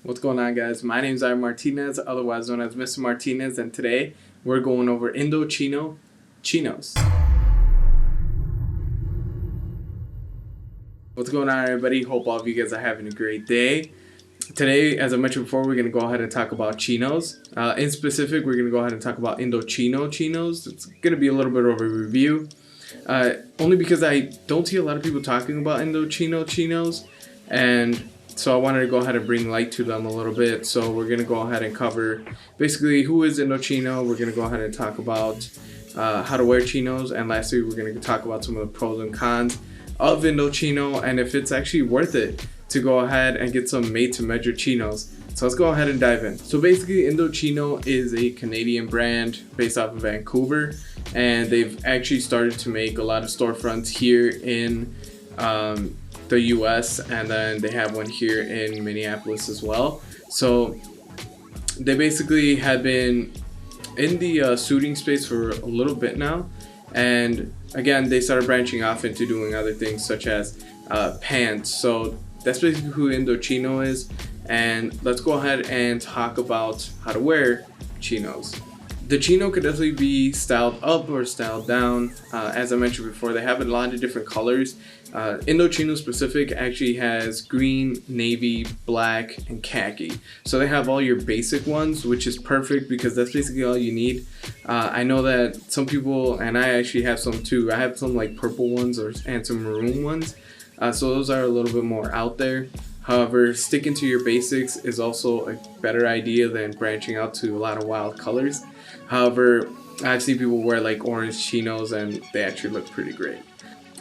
What's going on, guys? My name is Iron Martinez, otherwise known as Mr. Martinez, and today we're going over Indochino Chinos. What's going on, everybody? Hope all of you guys are having a great day. Today, as I mentioned before, we're going to go ahead and talk about chinos. In specific, we're going to go ahead and talk about Indochino Chinos. It's going to be a little bit of a review. Only because I don't see a lot of people talking about Indochino Chinos, and so I wanted to go ahead and bring light to them a little bit. So we're going to go ahead and cover basically who is Indochino. We're going to go ahead and talk about how to wear chinos, and lastly we're going to talk about some of the pros and cons of Indochino and if it's actually worth it to go ahead and get some made-to-measure chinos. So let's go ahead and dive in. So basically, Indochino is a Canadian brand based off of Vancouver, and they've actually started to make a lot of storefronts here in the US, and then they have one here in Minneapolis as well. So they basically have been in the suiting space for a little bit now, and again they started branching off into doing other things such as pants. So that's basically who Indochino is, and let's go ahead and talk about how to wear chinos. The chino could definitely be styled up or styled down. As I mentioned before, they have a lot of different colors. Indochino specific actually has green, navy, black, and khaki. So they have all your basic ones, which is perfect because that's basically all you need. I know that some people, and I actually have some too, I have some like purple ones and some maroon ones. So those are a little bit more out there. However, sticking to your basics is also a better idea than branching out to a lot of wild colors. However, I've seen people wear like orange chinos and they actually look pretty great.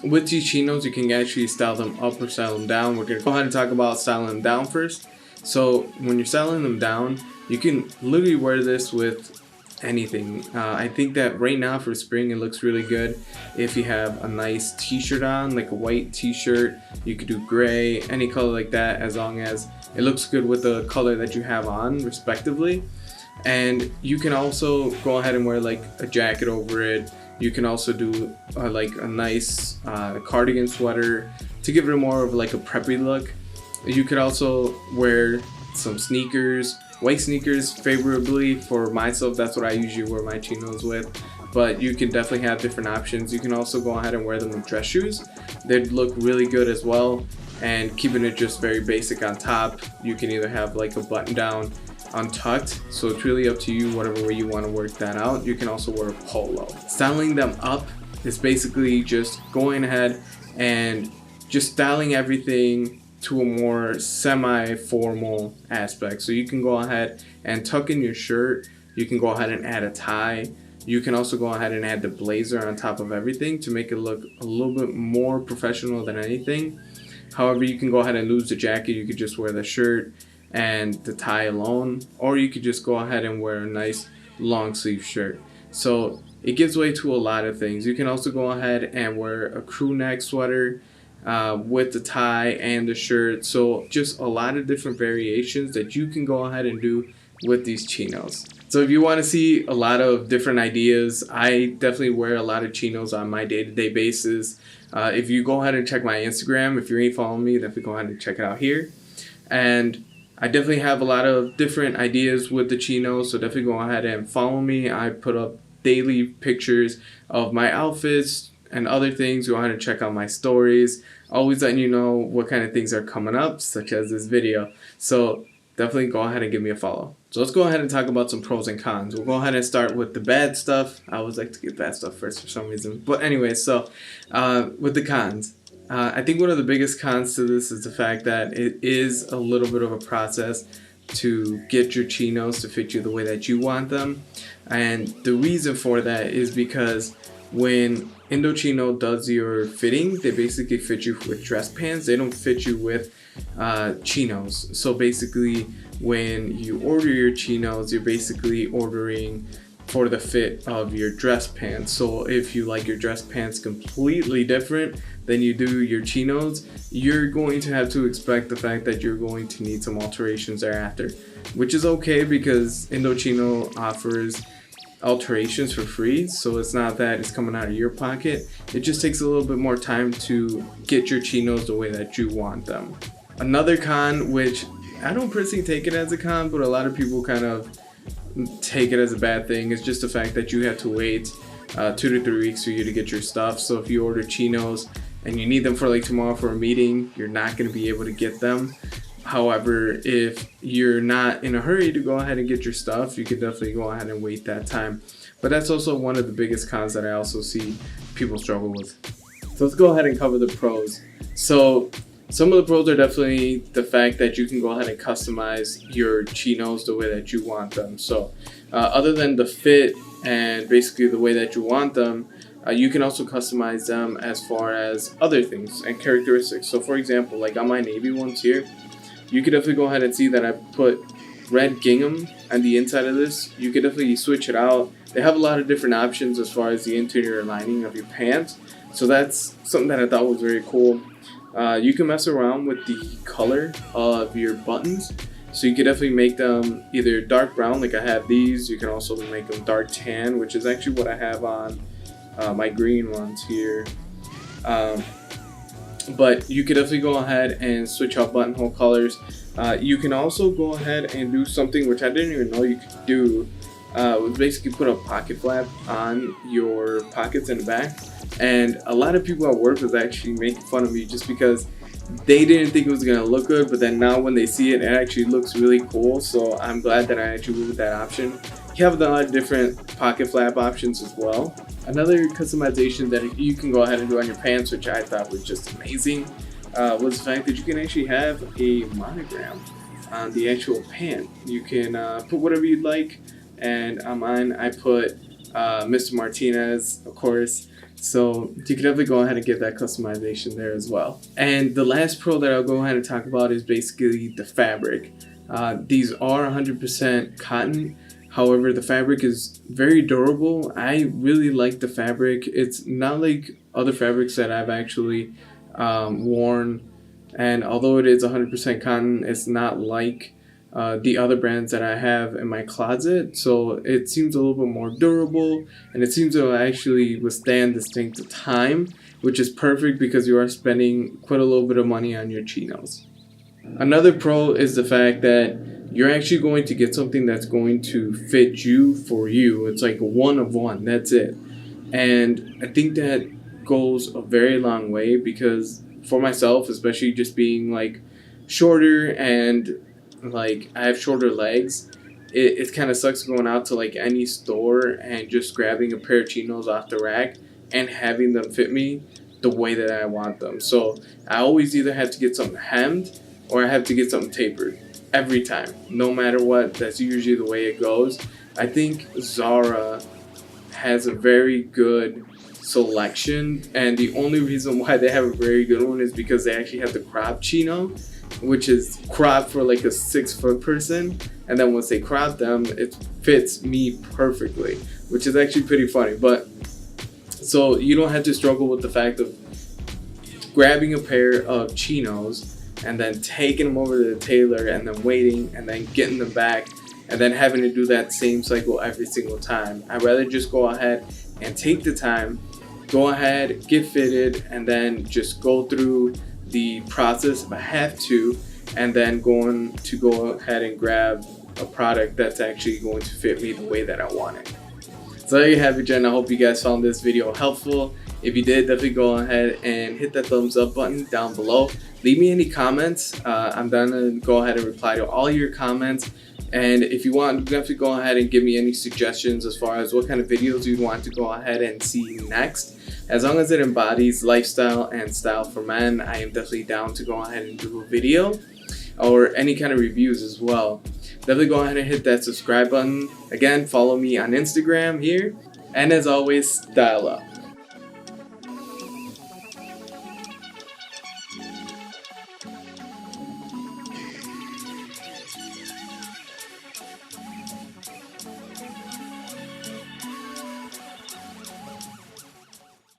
With these chinos, you can actually style them up or style them down. We're going to go ahead and talk about styling them down first. So when you're styling them down, you can literally wear this with anything. I think that right now for spring it looks really good if you have a nice t-shirt on, like a white t-shirt. You could do gray, any color like that, as long as it looks good with the color that you have on respectively. And you can also go ahead and wear like a jacket over it. You can also do like a nice cardigan sweater to give it more of like a preppy look. You could also wear some sneakers, white sneakers favorably for myself. That's what I usually wear my chinos with, but you can definitely have different options. You can also go ahead and wear them with dress shoes. They'd look really good as well, and keeping it just very basic on top. You can either have like a button down untucked, so it's really up to you whatever way you want to work that out. You can also wear a polo. Styling them up is basically just going ahead and just styling everything to a more semi-formal aspect. So you can go ahead and tuck in your shirt. You can go ahead and add a tie. You can also go ahead and add the blazer on top of everything to make it look a little bit more professional than anything. However, you can go ahead and lose the jacket. You could just wear the shirt and the tie alone, or you could just go ahead and wear a nice long sleeve shirt. So it gives way to a lot of things. You can also go ahead and wear a crew neck sweater with the tie and the shirt. So just a lot of different variations that you can go ahead and do with these chinos. So if you want to see a lot of different ideas, I definitely wear a lot of chinos on my day-to-day basis. If you go ahead and check my Instagram, if you ain't following me, definitely go ahead and check it out here. And I definitely have a lot of different ideas with the chinos, so definitely go ahead and follow me. I put up daily pictures of my outfits and other things. Go ahead and check out my stories, always letting you know what kind of things are coming up, such as this video. So definitely go ahead and give me a follow. So let's go ahead and talk about some pros and cons. We'll go ahead and start with the bad stuff. I always like to get bad stuff first for some reason. But anyway, so with the cons. I think one of the biggest cons to this is the fact that it is a little bit of a process to get your chinos to fit you the way that you want them. And the reason for that is because when Indochino does your fitting, they basically fit you with dress pants. They don't fit you with chinos. So basically when you order your chinos, you're basically ordering for the fit of your dress pants. So if you like your dress pants completely different than you do your chinos, you're going to have to expect the fact that you're going to need some alterations thereafter, which is okay because Indochino offers alterations for free, so it's not that it's coming out of your pocket. It just takes a little bit more time to get your chinos the way that you want them. Another con, which I don't personally take it as a con, but a lot of people kind of take it as a bad thing. It's just the fact that you have to wait 2 to 3 weeks for you to get your stuff. So if you order chinos and you need them for like tomorrow for a meeting, you're not going to be able to get them. However, if you're not in a hurry to go ahead and get your stuff, you can definitely go ahead and wait that time. But that's also one of the biggest cons that I also see people struggle with. So let's go ahead and cover the pros. So some of the pros are definitely the fact that you can go ahead and customize your chinos the way that you want them. So other than the fit and basically the way that you want them, you can also customize them as far as other things and characteristics. So for example, like on my navy ones here, you could definitely go ahead and see that I put red gingham on the inside of this. You could definitely switch it out. They have a lot of different options as far as the interior lining of your pants. So that's something that I thought was very cool. You can mess around with the color of your buttons. So you can definitely make them either dark brown, like I have these. You can also make them dark tan, which is actually what I have on my green ones here. But you can definitely go ahead and switch out buttonhole colors. You can also go ahead and do something which I didn't even know you could do. Was basically put a pocket flap on your pockets in the back. And a lot of people at work was actually making fun of me just because they didn't think it was gonna look good, but then now when they see it, it actually looks really cool. So I'm glad that I actually went with that option. You have a lot of different pocket flap options as well. Another customization that you can go ahead and do on your pants, which I thought was just amazing, was the fact that you can actually have a monogram on the actual pant. You can put whatever you'd like, and on mine I put Mr. Martinez, of course. So you can definitely go ahead and get that customization there as well. And the last pro that I'll go ahead and talk about is basically the fabric. These are 100% cotton. However, the fabric is very durable. I really like the fabric. It's not like other fabrics that I've actually worn. And although it is 100% cotton, it's not like the other brands that I have in my closet. So it seems a little bit more durable, and it seems to actually withstand distinct time, which is perfect because you are spending quite a little bit of money on your chinos. Another pro is the fact that you're actually going to get something that's going to fit you for you. It's like a one of one, that's it. And I think that goes a very long way because for myself, especially just being like shorter and like I have shorter legs, it kind of sucks going out to like any store and just grabbing a pair of chinos off the rack and having them fit me the way that I want them. So I always either have to get something hemmed or I have to get something tapered every time, no matter what. That's usually the way it goes. I think Zara has a very good selection, and the only reason why they have a very good one is because they actually have the crop chino, which is cropped for like a 6-foot person, and then once they crop them, it fits me perfectly, which is actually pretty funny. But so you don't have to struggle with the fact of grabbing a pair of chinos and then taking them over to the tailor and then waiting and then getting them back and then having to do that same cycle every single time. I'd rather just go ahead and take the time, go ahead, get fitted, and then just go through the process if I have to, and then go ahead and grab a product that's actually going to fit me the way that I want it. So there you have it, Jen. I hope you guys found this video helpful. If you did, definitely go ahead and hit that thumbs up button down below. Leave me any comments. I'm gonna go ahead and reply to all your comments. And if you want, definitely go ahead and give me any suggestions as far as what kind of videos you'd want to go ahead and see next. As long as it embodies lifestyle and style for men, I am definitely down to go ahead and do a video or any kind of reviews as well. Definitely go ahead and hit that subscribe button. Again, follow me on Instagram here. And as always, style up.